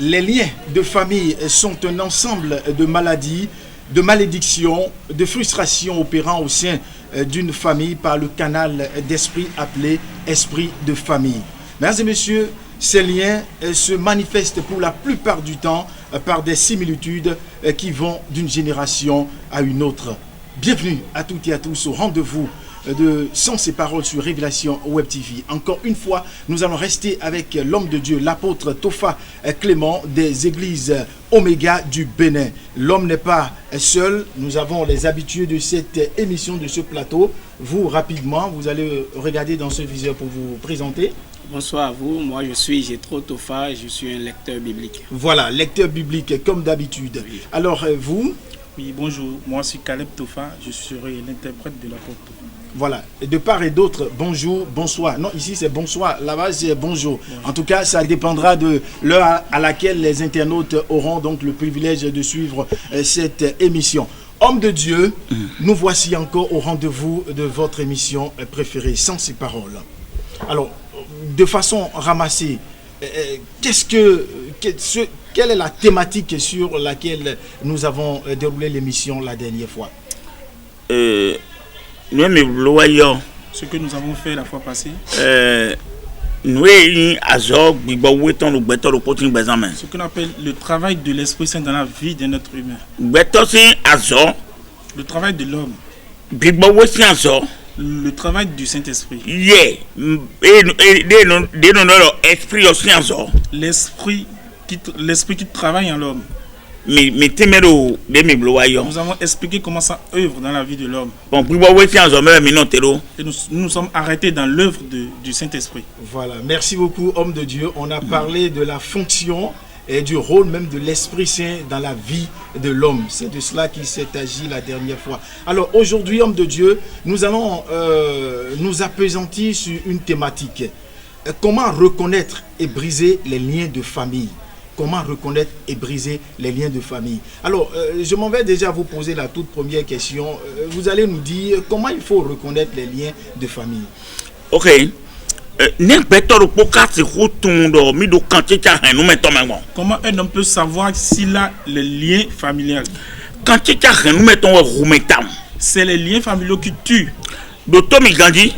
Les liens de famille sont un ensemble de maladies, de malédictions, de frustrations opérant au sein d'une famille par le canal d'esprit appelé esprit de famille. Mesdames et messieurs, ces liens se manifestent pour la plupart du temps par des similitudes qui vont d'une génération à une autre. Bienvenue à toutes et à tous au rendez-vous de Sens et Paroles sur Révélation Web TV. Encore une fois, nous allons rester avec l'homme de Dieu, l'apôtre Topha Clément des églises Oméga du Bénin. L'homme n'est pas seul, nous avons les habitués de cette émission, de ce plateau. Vous, rapidement, vous allez regarder dans ce viseur pour vous présenter. Bonsoir à vous, moi je suis Jétro Topha et je suis un lecteur biblique. Voilà, lecteur biblique comme d'habitude. Oui. Alors vous? Oui, bonjour, moi je suis Caleb Topha, je serai l'interprète de l'apôtre Topha. Voilà, et de part et d'autre, bonjour, bonsoir. Non, ici c'est bonsoir, là-bas c'est bonjour. En tout cas, ça dépendra de l'heure à laquelle les internautes auront donc le privilège de suivre cette émission. Homme de Dieu, nous voici encore au rendez-vous de votre émission préférée, Sens et Paroles. Alors, de façon ramassée, quelle est la thématique sur laquelle nous avons déroulé l'émission la dernière fois? Ce que nous avons fait la fois passée. Ce qu'on appelle le travail de l'Esprit Saint dans la vie de notre humain. Le travail de l'homme. Le travail du Saint-Esprit. L'esprit qui travaille en l'homme. Nous avons expliqué comment ça œuvre dans la vie de l'homme. Et nous sommes arrêtés dans l'œuvre du Saint-Esprit. Voilà, merci beaucoup, homme de Dieu. On a parlé de la fonction et du rôle même de l'Esprit Saint dans la vie de l'homme. C'est de cela qu'il s'est agi la dernière fois. Alors aujourd'hui, homme de Dieu, nous allons nous appesantir sur une thématique. Comment reconnaître et briser les liens de famille? Comment reconnaître et briser les liens de famille? Alors, je m'en vais déjà vous poser la toute première question. Vous allez nous dire comment il faut reconnaître les liens de famille. Ok. Comment un homme peut savoir s'il a le lien familial? C'est les liens familiaux qui tuent.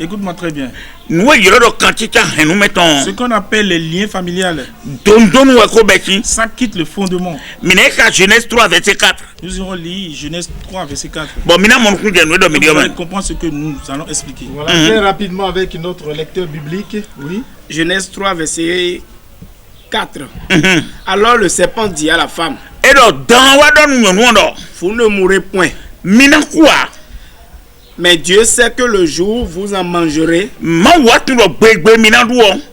Écoute-moi très bien. Ce qu'on appelle les liens familiales, ça quitte le fondement. Genèse 3, verset 4. Nous irons lire Genèse 3, verset 4. Vous allez comprendre ce que nous allons expliquer. Voilà, très rapidement avec notre lecteur biblique. Oui. Genèse 3, verset 4. Alors le serpent dit à la femme: vous ne mourrez point. Mais Dieu sait que le jour où vous en mangerez,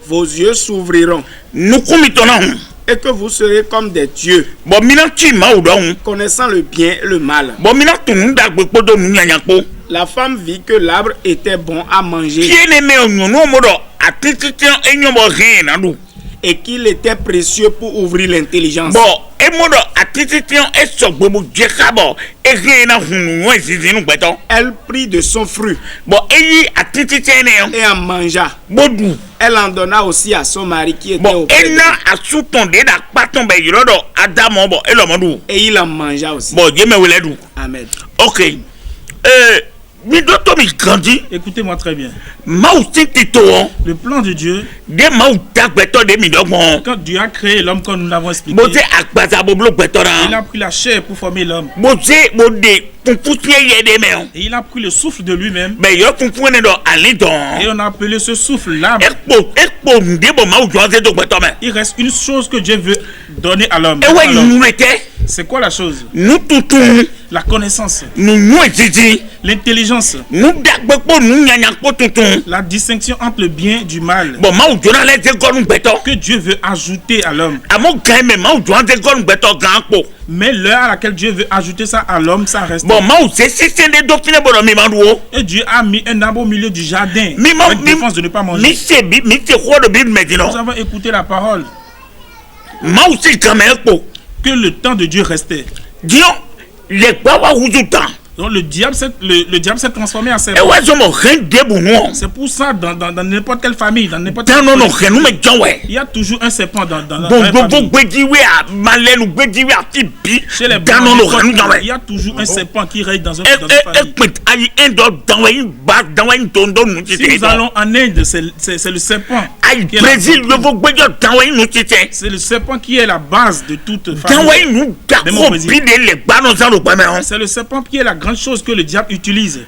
vos yeux s'ouvriront et que vous serez comme des dieux, connaissant le bien et le mal. La femme vit que l'arbre était bon à manger et qu'il était précieux pour ouvrir l'intelligence. Elle prit de son fruit et en mangea. Elle en donna aussi à son mari qui était auprès d'elle. Et il en mangea aussi. Amen. Ok. Écoutez-moi très bien. Le plan de Dieu, quand Dieu a créé l'homme comme nous l'avons expliqué, il a pris la chair pour former l'homme. Et il a pris le souffle de lui-même. Et on a appelé ce souffle l'arbre. Il reste une chose que Dieu veut donner à l'homme. C'est quoi la chose? La connaissance, l'intelligence, la distinction entre le bien et du mal que Dieu veut ajouter à l'homme. Mais l'heure à laquelle Dieu veut ajouter ça à l'homme, ça reste. Et Dieu a mis un arbre au milieu du jardin avec défense de ne pas manger. Nous avons écouté la parole que le temps de Dieu restait. Donc le diable s'est transformé en serpent. C'est pour ça dans n'importe quelle famille, dans n'importe quelle famille, il y a toujours un serpent dans la famille. Chez les blancs, il y a toujours un serpent qui règne dans une famille. Si nous allons en Inde, c'est le serpent. C'est le serpent qui est la base de toute famille. C'est le serpent qui est la grande chose que le diable utilise.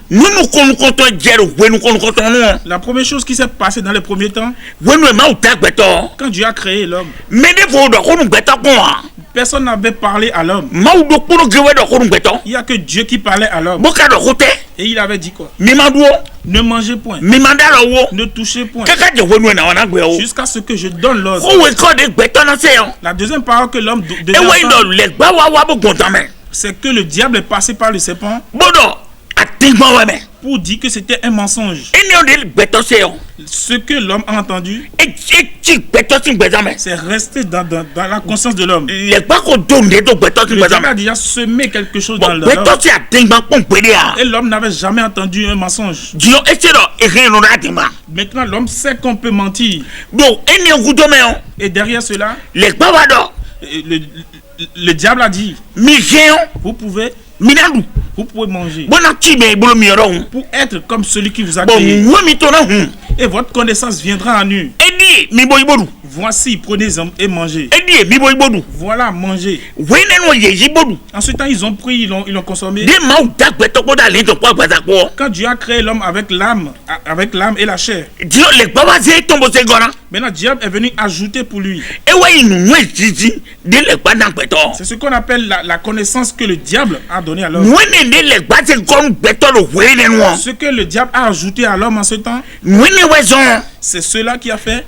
La première chose qui s'est passée dans les premiers temps, quand Dieu a créé l'homme, personne n'avait parlé à l'homme. Il n'y a que Dieu qui parlait à l'homme. Et il avait dit quoi? Ne mangez point. Ne touchez point. Jusqu'à ce que je donne l'ordre. La deuxième parole que l'homme devait entendre, c'est que le diable est passé par le serpent pour dire que c'était un mensonge. Ce que l'homme a entendu, c'est resté dans la conscience de l'homme. Le diable a déjà semé quelque chose dans l'homme. Et l'homme n'avait jamais entendu un mensonge. Maintenant, l'homme sait qu'on peut mentir. Et derrière cela, le diable a dit, vous pouvez manger pour être comme celui qui vous a créé. Et votre connaissance viendra à nu. Voici, prenez et mangez. Voilà, mangez. Ensuite, ils ont pris, ils l'ont consommé. Quand Dieu a créé l'homme avec l'âme et la chair, maintenant Dieu est venu ajouter pour lui. C'est ce qu'on appelle la connaissance que le diable a donné à l'homme. Ce que le diable a ajouté à l'homme en ce temps, c'est cela qui a fait.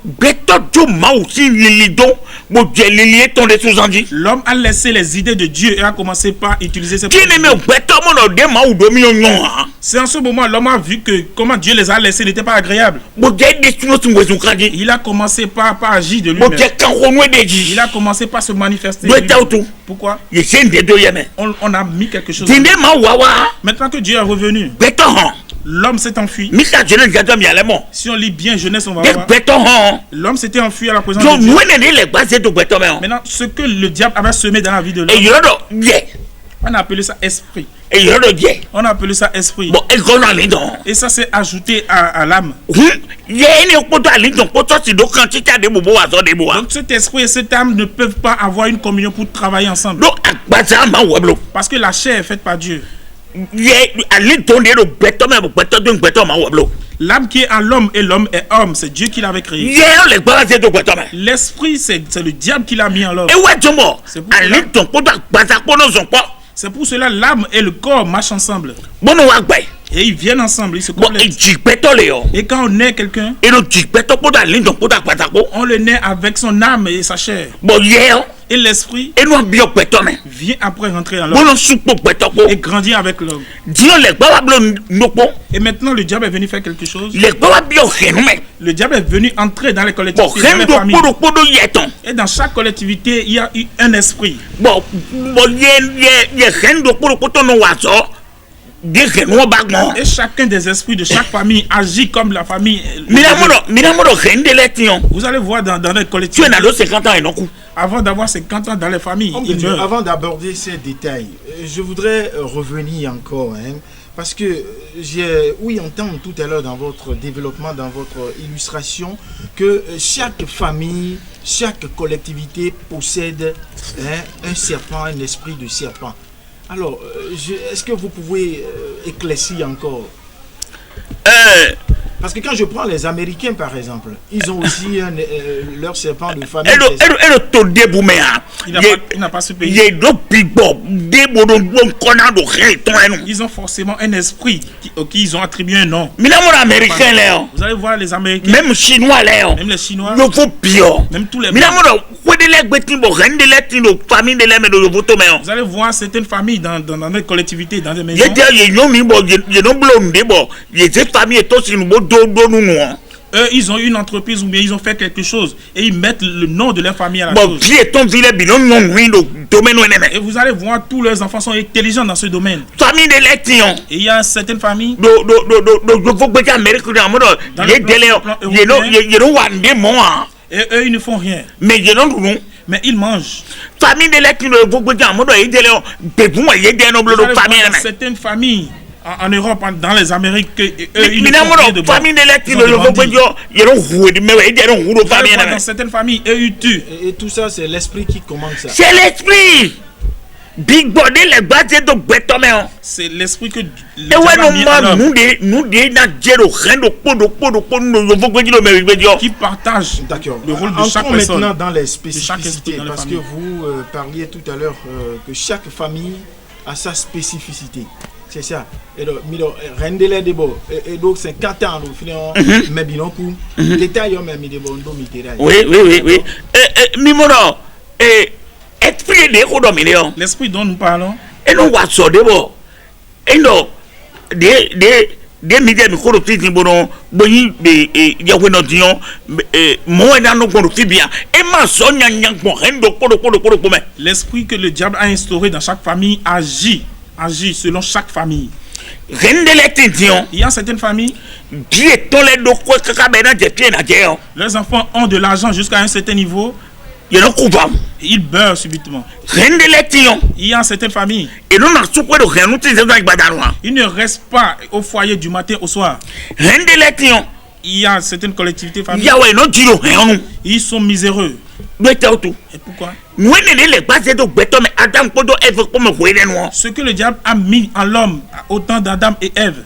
L'homme a laissé les idées de Dieu et a commencé par utiliser ses produits. C'est en ce moment l'homme a vu que comment Dieu les a laissés n'était pas agréable. Il a commencé par agir de lui-même. Il a commencé par se manifester. Pourquoi? On a mis quelque chose. Maintenant que Dieu est revenu, l'homme s'est enfui. Si on lit bien Genèse, on va voir. L'homme s'était enfui à la présence de Dieu. Maintenant, ce que le diable avait semé dans la vie de l'homme, on a appelé ça esprit. On a appelé ça esprit. Et ça s'est ajouté à l'âme. Donc cet esprit et cette âme ne peuvent pas avoir une communion pour travailler ensemble. Parce que la chair est faite par Dieu. L'âme qui est en l'homme et l'homme est homme, c'est Dieu qui l'avait créé. L'esprit, c'est le diable qui l'a mis en l'homme. C'est pour cela l'âme et le corps marchent ensemble. Et ils viennent ensemble, ils se complètent. Et quand on naît quelqu'un, on le naît avec son âme et sa chair. Et l'esprit vient après rentrer en l'homme et grandir avec l'homme. Et maintenant le diable est venu faire quelque chose. Le diable est venu entrer dans les collectivités, dans les familles. Et dans chaque collectivité, il y a eu un esprit. Et chacun des esprits de chaque famille agit comme la famille. Vous allez voir dans les collectivités. Avant d'avoir 50 ans dans les familles, avant d'aborder ces détails, je voudrais revenir encore, parce que j'ai entendu tout à l'heure dans votre développement, dans votre illustration, que chaque famille, chaque collectivité possède un serpent, un esprit de serpent. Alors, est-ce que vous pouvez éclaircir encore? Parce que quand je prends les Américains, par exemple, ils ont aussi leur serpent de famille. Il n'a pas ce pays. Ils ont forcément un esprit auquel ils ont attribué un nom. Vous allez voir les Américains. Même les Chinois. Même tous les Vous allez voir certaines familles dans les collectivités, dans des maisons. Eux, ils ont une entreprise ou bien ils ont fait quelque chose et ils mettent le nom de leur famille à la chose. domaine et vous allez voir tous leurs enfants sont intelligents dans ce domaine. Famille de l'élection. Et il y a certaines familles Dans et eux ils ne font rien. Mais ils mangent. Famille de l'élection. Certaines familles en Europe, dans les Amériques, eux, ils dans certaines familles, eux, ils tuent. Et tout ça, c'est l'esprit qui commande ça. C'est l'esprit. Big body, les bases de Betomé. C'est l'esprit que qui partage le rôle de chaque personne. Maintenant dans les spécificités, parce que vous parliez tout à l'heure que chaque famille a sa spécificité. C'est ça. Et donc, donc c'est 4 ans, mais bien coup, détail, mais oui. Mimono, l'esprit dont nous parlons. Et nous voit ça d'abord. Et non, des médias de corruption, bon, l'esprit que le diable a instauré dans chaque famille agit selon chaque famille. Il y a certaines familles, leurs enfants ont de l'argent jusqu'à un certain niveau. Ils beurrent subitement. Il y a certaines familles, ils ne restent pas au foyer du matin au soir. Il y a certaines collectivités familiales, ils sont miséreux. Et pourquoi? Ce que le diable a mis en l'homme au temps d'Adam et Ève.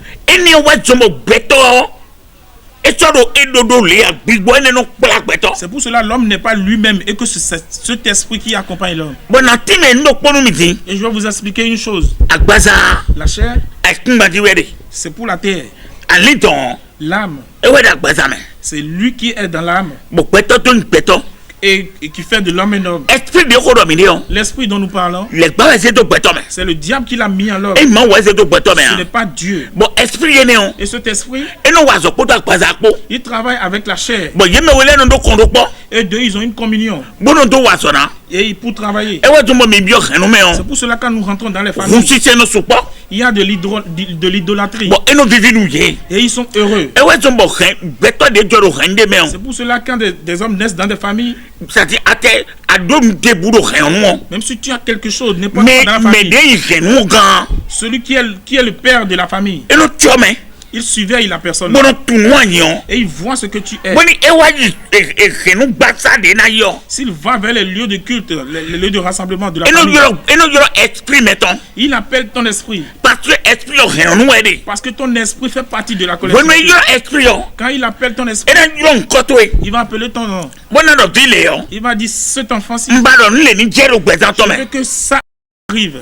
C'est pour cela que l'homme n'est pas lui-même et que c'est cet esprit qui accompagne l'homme. Et je vais vous expliquer une chose. La chair, c'est pour la terre. L'âme, c'est lui qui est dans l'âme et qui fait de l'homme un homme. L'esprit dont nous parlons, c'est le diable qui l'a mis en l'homme. Ce n'est pas Dieu. Et cet esprit, il travaille avec la chair. Et deux, ils ont une communion. Et pour travailler. C'est pour cela que quand nous rentrons dans les familles, il y a de l'idolâtrie. Et ils sont heureux. C'est pour cela que quand des hommes naissent dans des familles, même si tu as quelque chose, n'est pas dans la famille, celui qui est le père de la famille, il surveille la personne et il voit ce que tu es. S'il va vers les lieux de culte, les lieux de rassemblement de la famille, il appelle ton esprit. Parce que ton esprit fait partie de la collectivité. Quand il appelle ton esprit, il va appeler ton nom. Il va dire cet enfant-ci, je veux que ça arrive.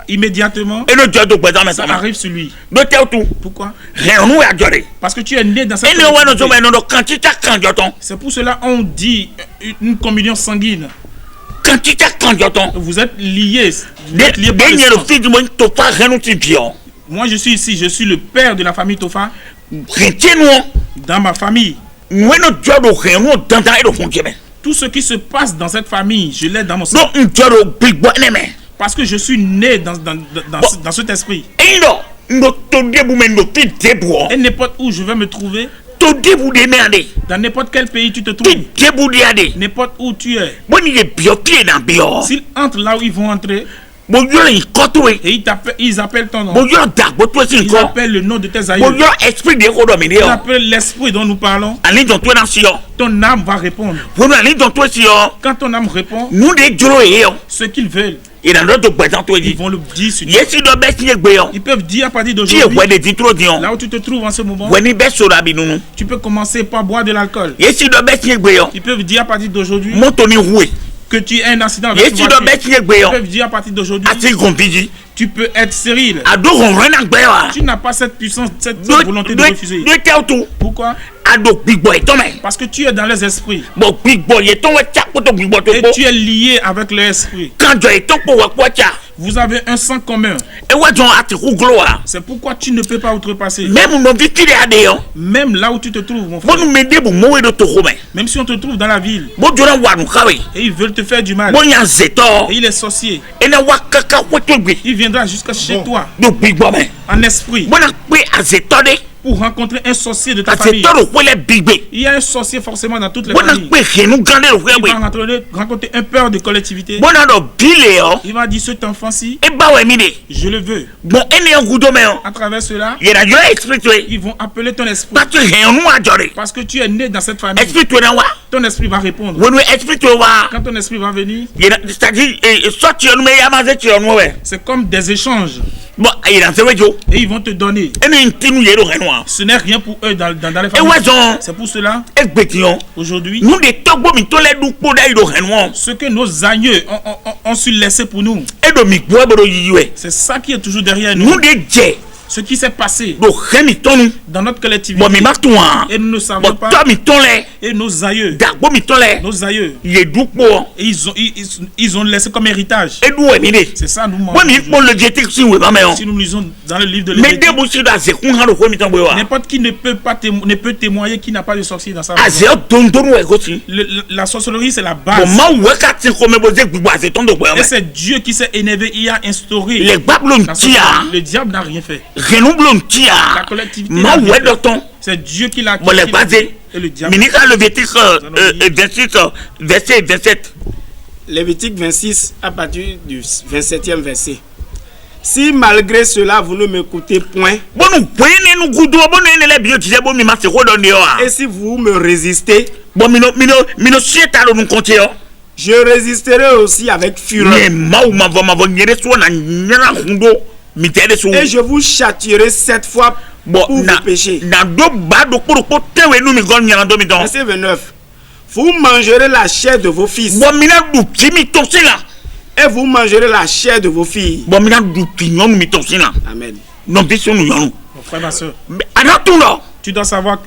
Immédiatement, ça arrive sur lui. Pourquoi? Parce que tu es né dans cette collectivité. C'est pour cela qu'on dit une communion sanguine. Vous êtes liés. Moi je suis ici, je suis le père de la famille Tofa. Dans ma famille, tout ce qui se passe dans cette famille, je l'ai dans mon sang. Parce que je suis né dans cet esprit. Et n'importe où je vais me trouver, dans n'importe quel pays tu te trouves, n'importe où tu es, s'ils entrent là où ils vont entrer, et ils appellent ton nom, ils appellent le nom de tes aïeux, ils appellent l'esprit dont nous parlons, ton âme va répondre. Quand ton âme répond, ce qu'ils veulent, ils vont le dire sur Dieu. Ils peuvent dire à partir d'aujourd'hui, là où tu te trouves en ce moment, tu peux commencer par boire de l'alcool. Ils peuvent dire à partir d'aujourd'hui que tu es un accident avec une voiture. Ils peuvent dire à partir d'aujourd'hui, tu peux être stérile. Tu n'as pas cette puissance, cette volonté de refuser. Pourquoi? Parce que tu es dans les esprits. Et tu es lié avec l'esprit. Vous avez un sang commun. C'est pourquoi tu ne peux pas outrepasser. Même là où tu te trouves, mon frère. Même si on te trouve dans la ville. Et ils veulent te faire du mal. Et il est sorcier. Il viendra jusqu'à chez toi. En esprit. Pour rencontrer un sorcier de ta famille. Il y a un sorcier forcément dans toutes les familles. Il va rencontrer un père de collectivité. Il va dire cet enfant-ci, je le veux. À travers cela, ils vont appeler ton esprit. Parce que tu es né dans cette famille. Ton esprit va répondre. Quand ton esprit va venir, c'est comme des échanges. Et ils vont te donner. Ce n'est rien pour eux dans les familles. C'est pour cela, aujourd'hui, ce que nos aïeux ont su laisser pour nous, c'est ça qui est toujours derrière nous. Ce qui s'est passé dans notre collectivité. Et nous ne savons pas. Et nos aïeux. Ils ont laissé comme héritage. C'est ça nous manquons. Si nous lisons dans le livre de Lévitique, n'importe qui ne peut témoigner qu'il n'a pas de sorcier dans sa vie. La sorcellerie, c'est la base. Et c'est Dieu qui s'est énervé. Il a instauré. Le diable n'a rien fait. La collectivité, c'est Dieu qui l'a créé. Et le diable. Verset 27. Lévitique 26 à partir du 27e verset. Si malgré cela vous ne m'écoutez point, et si vous me résistez, je résisterai aussi avec fureur. Et je vous châtierai 7 fois pour vos péchés. Verset 29. Vous mangerez la chair de vos fils. Et vous mangerez la chair de vos filles. Amen. Mon frère, ma soeur, tu dois savoir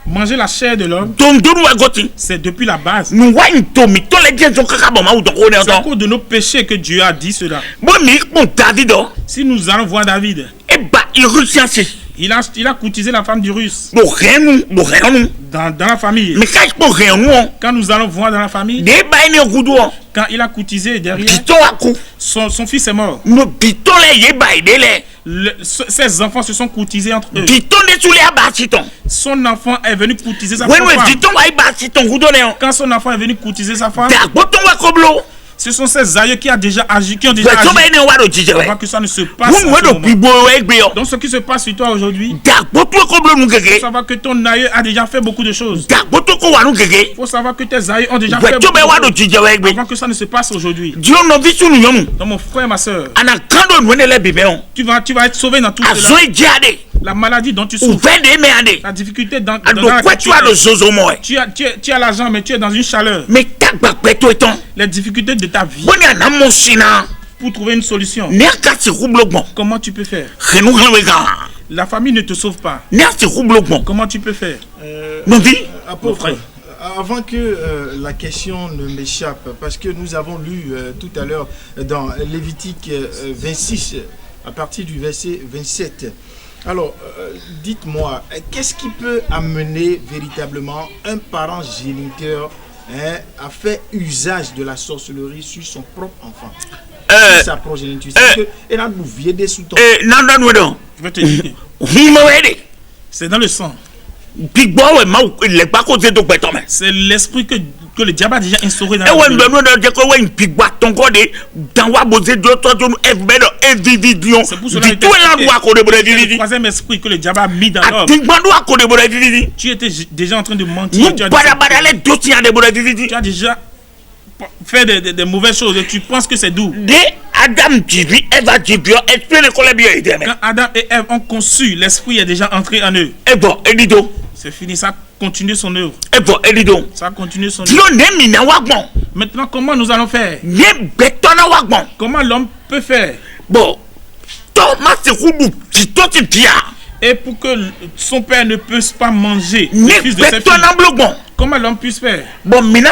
manger la chair de l'homme, c'est depuis la base. C'est à cause de nos péchés que Dieu a dit cela. Si nous allons voir David, il a courtisé la femme du Russe. Dans la famille. Quand nous allons voir dans la famille, quand il a courtisé derrière, son fils est mort. Ses enfants se sont courtisés entre eux. Son enfant est venu courtiser sa femme. Quand son enfant est venu courtiser sa femme, ce sont ces aïeux qui ont déjà agi, avant que ça ne se passe. Donc ce qui se passe sur toi aujourd'hui, il faut savoir que ton aïeux a déjà fait beaucoup de choses. Il faut savoir que tes aïeux ont déjà fait beaucoup de choses avant que ça ne se passe aujourd'hui. Donc mon frère, ma soeur, tu vas être sauvé dans tout cela. La maladie dont tu souffres, la difficulté dans laquelle tu as l'argent mais tu es dans une chaleur. Les difficultés de ta vie, pour trouver une solution, comment tu peux faire? La famille ne te sauve pas. Comment tu peux faire? Apôtre, avant que la question ne m'échappe, parce que nous avons lu tout à l'heure dans Lévitique 26, à partir du verset 27. Alors, dites-moi, qu'est-ce qui peut amener véritablement un parent géniteur à faire usage de la sorcellerie sur son propre enfant, sur sa progéniture? Et là, vous viendez sous ton... Je vais te dire. C'est dans le sang. C'est l'esprit que le diable a déjà instauré dans la vie. C'est pour cela que le troisième esprit que le diable a mis dans l'homme. Tu étais déjà en train de mentir. Tu as déjà fait des mauvaises choses et tu penses que c'est doux. Quand Adam et Ève ont conçu, l'esprit est déjà entré en eux. C'est fini, ça a continué son œuvre. Ça a continué son œuvre. Maintenant, comment nous allons faire? Comment l'homme peut faire? Et pour que son père ne puisse pas manger le fils de ses filles. Comment l'homme puisse faire? Bon, nous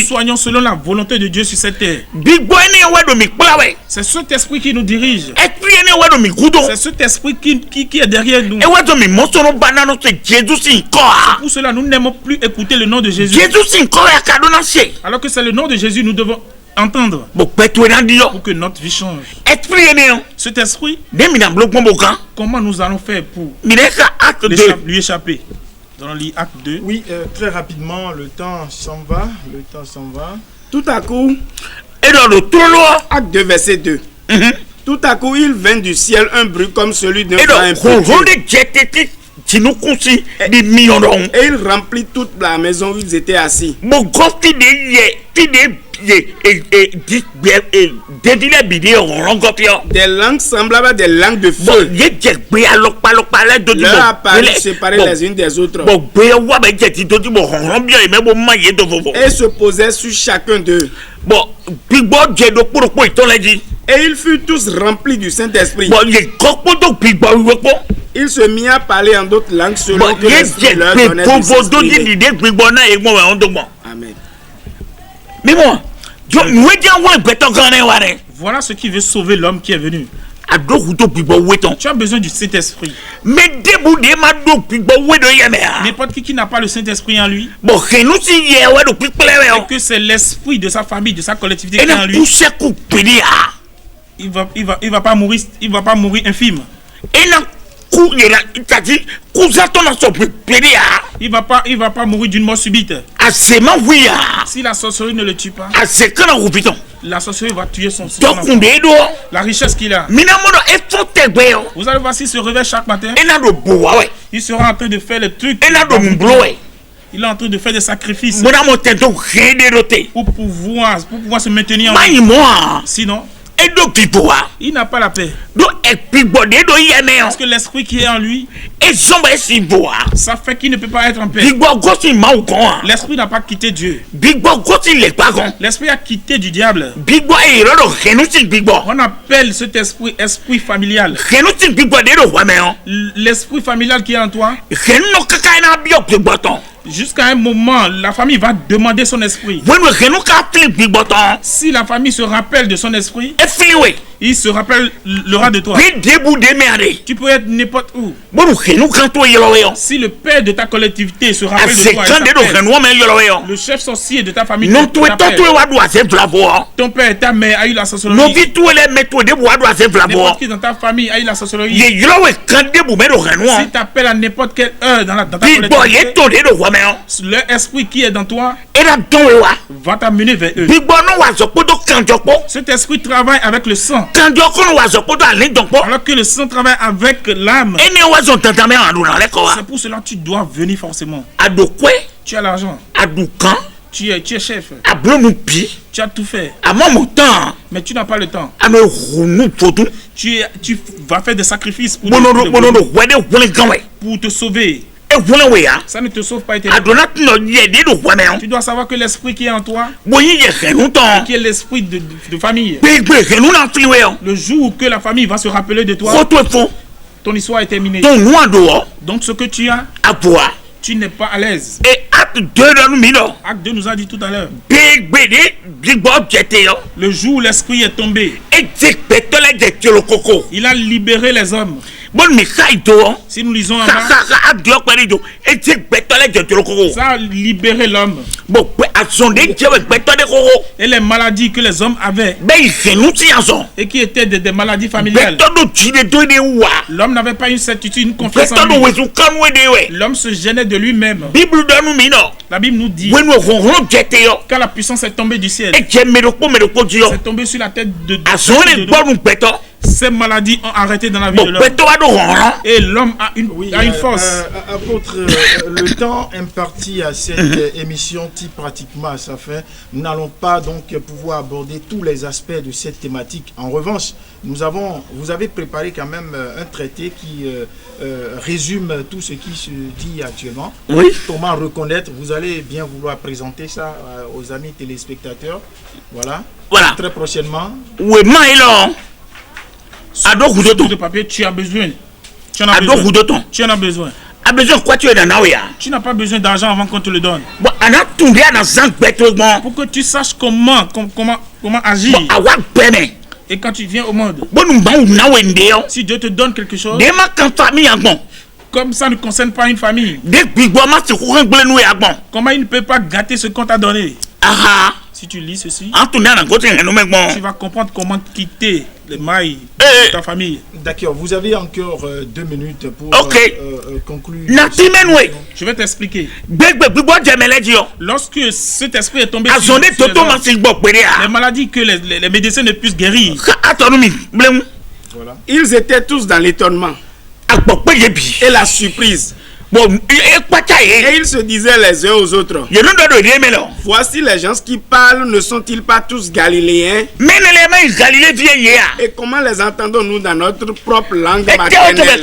soignons selon la volonté de Dieu sur cette terre. C'est cet esprit qui nous dirige. C'est cet esprit qui est derrière nous. C'est pour cela nous n'aimons plus écouter le nom de Jésus. Alors que c'est le nom de Jésus nous devons entendre pour que notre vie change. Cet esprit, comment nous allons faire pour lui échapper? Dans l'acte 2. Oui, très rapidement, le temps s'en va. Tout à coup, acte 2, verset 2. Tout à coup, il vint du ciel un bruit comme celui d'un vent impétueux. Et il remplit toute la maison où ils étaient assis. Des langues semblables à des langues de feu leur apparurent séparées les unes des autres et se posaient sur chacun d'eux. Et ils furent tous remplis du Saint-Esprit. Ils se mirent à parler en d'autres langues selon que l'Esprit leur donnait de s'exprimer. Amen. Voilà ce qui veut sauver l'homme qui est venu. Tu as besoin du Saint-Esprit. N'importe qui n'a pas le Saint-Esprit en lui, et que c'est l'esprit de sa famille, de sa collectivité qui est en lui, il va pas mourir infime. Il va pas mourir d'une mort subite. Si la sorcellerie ne le tue pas, la sorcellerie va tuer son enfant. La richesse qu'il a. Vous allez voir s'il se réveille chaque matin, il sera en train de faire les trucs. Il est en train de faire des sacrifices pour pouvoir se maintenir en vie. Sinon, il n'a pas la paix. Parce que l'esprit qui est en lui, ça fait qu'il ne peut pas être en paix. L'esprit n'a pas quitté Dieu. L'esprit a quitté du diable. On appelle cet esprit familial. L'esprit familial qui est en toi, jusqu'à un moment, la famille va demander son esprit. Si la famille se rappelle de son esprit, il se rappellera de toi. Tu peux être n'importe où. Si le père de ta collectivité se rappelle de toi, le chef sorcier de ta famille, ton père et ta mère a eu la sorcellerie. N'importe qui dans ta famille a eu la sorcellerie. Si tu appelles à n'importe quelle heure dans ta collectivité, leur esprit qui est dans toi va t'amener vers eux. Cet esprit travaille avec le sang, alors que le sang travaille avec l'âme. C'est pour cela que tu dois venir forcément. Tu as l'argent, tu es chef, tu as tout fait, mais tu n'as pas le temps. Tu vas faire des sacrifices pour te sauver. Ça ne te sauve pas éternellement. Tu dois savoir que l'esprit qui est en toi, qui est l'esprit de famille, le jour que la famille va se rappeler de toi, ton histoire est terminée. Donc ce que tu as, tu n'es pas à l'aise. Acte 2 nous a dit tout à l'heure, le jour où l'esprit est tombé, il a libéré les hommes. Si nous lisons en bas, ça a libéré l'homme. Et les maladies que les hommes avaient, et qui étaient des maladies familiales, l'homme n'avait pas une certitude, une confiance en lui. L'homme se gênait de lui-même. La Bible nous dit, quand la puissance est tombée du ciel, c'est tombé sur la tête de ces maladies ont arrêté dans la vie de l'homme. Et l'homme a une force. Apôtre, le temps imparti à cette émission tire pratiquement à sa fin. Nous n'allons pas donc pouvoir aborder tous les aspects de cette thématique. En revanche, vous avez préparé quand même un traité qui résume tout ce qui se dit actuellement. Comment reconnaître? Vous allez bien vouloir présenter ça aux amis téléspectateurs. Voilà. Très prochainement. de papier, tu as besoin. Tu en as besoin. Tu en as besoin. A besoin quoi tu es dans là? Tu n'as pas besoin d'argent avant qu'on te le donne. Bon, on a tout bien dans un bêtement. Pour que tu saches comment agir. Bon, et quand tu viens au monde, si Dieu te donne quelque chose, comme ça ne concerne pas une famille, comment il ne peut pas gâter ce qu'on t'a donné? Si tu lis ceci, tu vas comprendre comment quitter les mailles de ta famille. D'accord, vous avez encore 2 minutes pour conclure. Je vais t'expliquer. Lorsque cet esprit est tombé sur les maladies que les médecins ne puissent guérir, voilà. Ils étaient tous dans l'étonnement et la surprise. Et ils se disaient les uns aux autres, voici les gens qui parlent, ne sont-ils pas tous galiléens? Et comment les entendons-nous dans notre propre langue maternelle?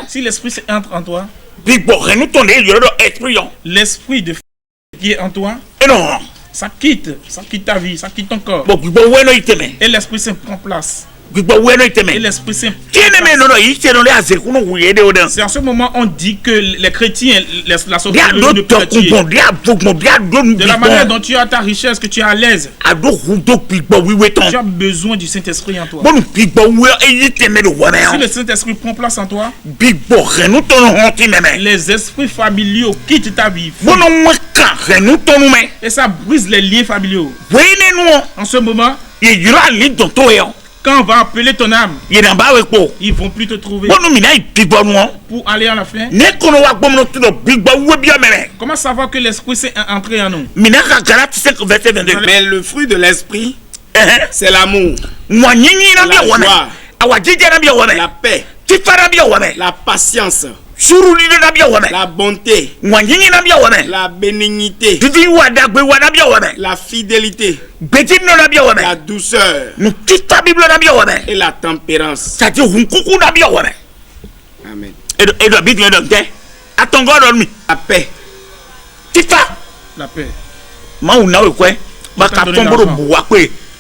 Si l'esprit entre en toi, l'esprit de qui est en toi, ça quitte ta vie, ça quitte ton corps. Et l'esprit Saint prend place. Et l'esprit Saint. C'est en ce moment on dit que les chrétiens, la sauvegarde ne peut tuer. De la manière dont tu as ta richesse, que tu es à l'aise, tu as besoin du Saint-Esprit en toi. Si le Saint-Esprit prend place en toi, les esprits familiaux quittent ta vie. Et ça brise les liens familiaux. En ce moment, quand on va appeler ton âme, ils vont plus te trouver. Pour aller à la fin, comment savoir que l'esprit s'est entré en nous? Mais le fruit de l'esprit, c'est l'amour, la joie, la paix, la patience, la bonté, la bénignité, la fidélité, la douceur et la tempérance. Amen. La paix. La paix.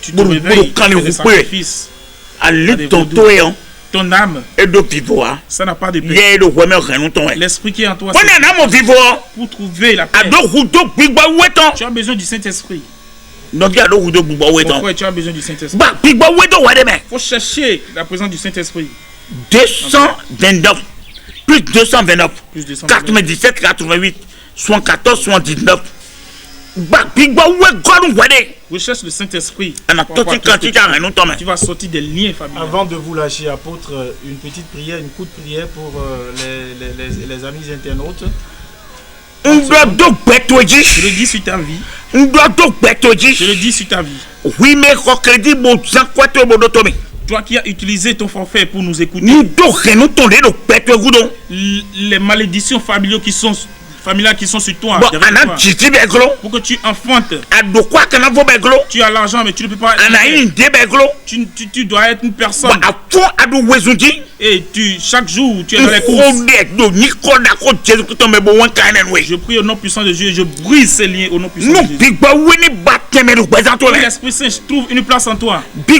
Tu te réveilles, tu fais des sacrifices. Ton âme, ça n'a pas de paix. L'esprit qui est en toi, c'est pour trouver la paix. Tu as besoin du Saint-Esprit. Pourquoi tu as besoin du Saint-Esprit? Il faut chercher la présence du Saint-Esprit. 229, plus 229, 97, 88, 74, 79. Recherche le Saint-Esprit. Tu vas sortir des liens familiaux. Avant de vous lâcher, apôtre, une petite prière, une courte prière pour les amis internautes. Je le dis sur ta vie. Je le dis sur ta vie. Oui, mais toi qui as utilisé ton forfait pour nous écouter, les malédictions familiales qui sont sur toi, pour que tu enfantes. Tu as l'argent mais tu ne peux pas. Tu dois être une personne. Et chaque jour tu es dans les courses. Je prie au nom puissant de Dieu, je brise ces liens au nom puissant de Jésus. L'Esprit Saint trouve une place en toi. L'Esprit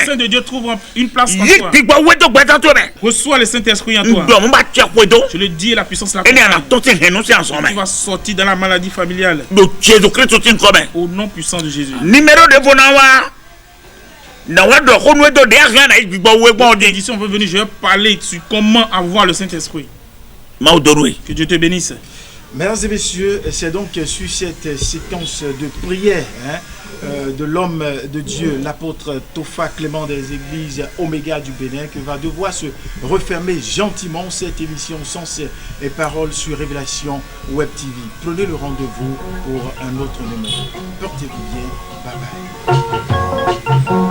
Saint de Dieu trouve une place en toi. Reçois le Saint-Esprit en toi. Je le dis, la puissance la tu vas sortir de la maladie familiale. Au nom puissant de Jésus. Numéro de Vonawa. Ici on veut venir, je vais parler sur comment avoir le Saint-Esprit. Que Dieu te bénisse. Mesdames et messieurs, c'est donc sur cette séquence de prière de l'homme de Dieu, l'apôtre Topha Clément des églises Oméga du Bénin, que va devoir se refermer gentiment cette émission Sens et Paroles sur Révélation Web TV. Prenez le rendez-vous pour un autre numéro. Portez-vous bien. Bye bye.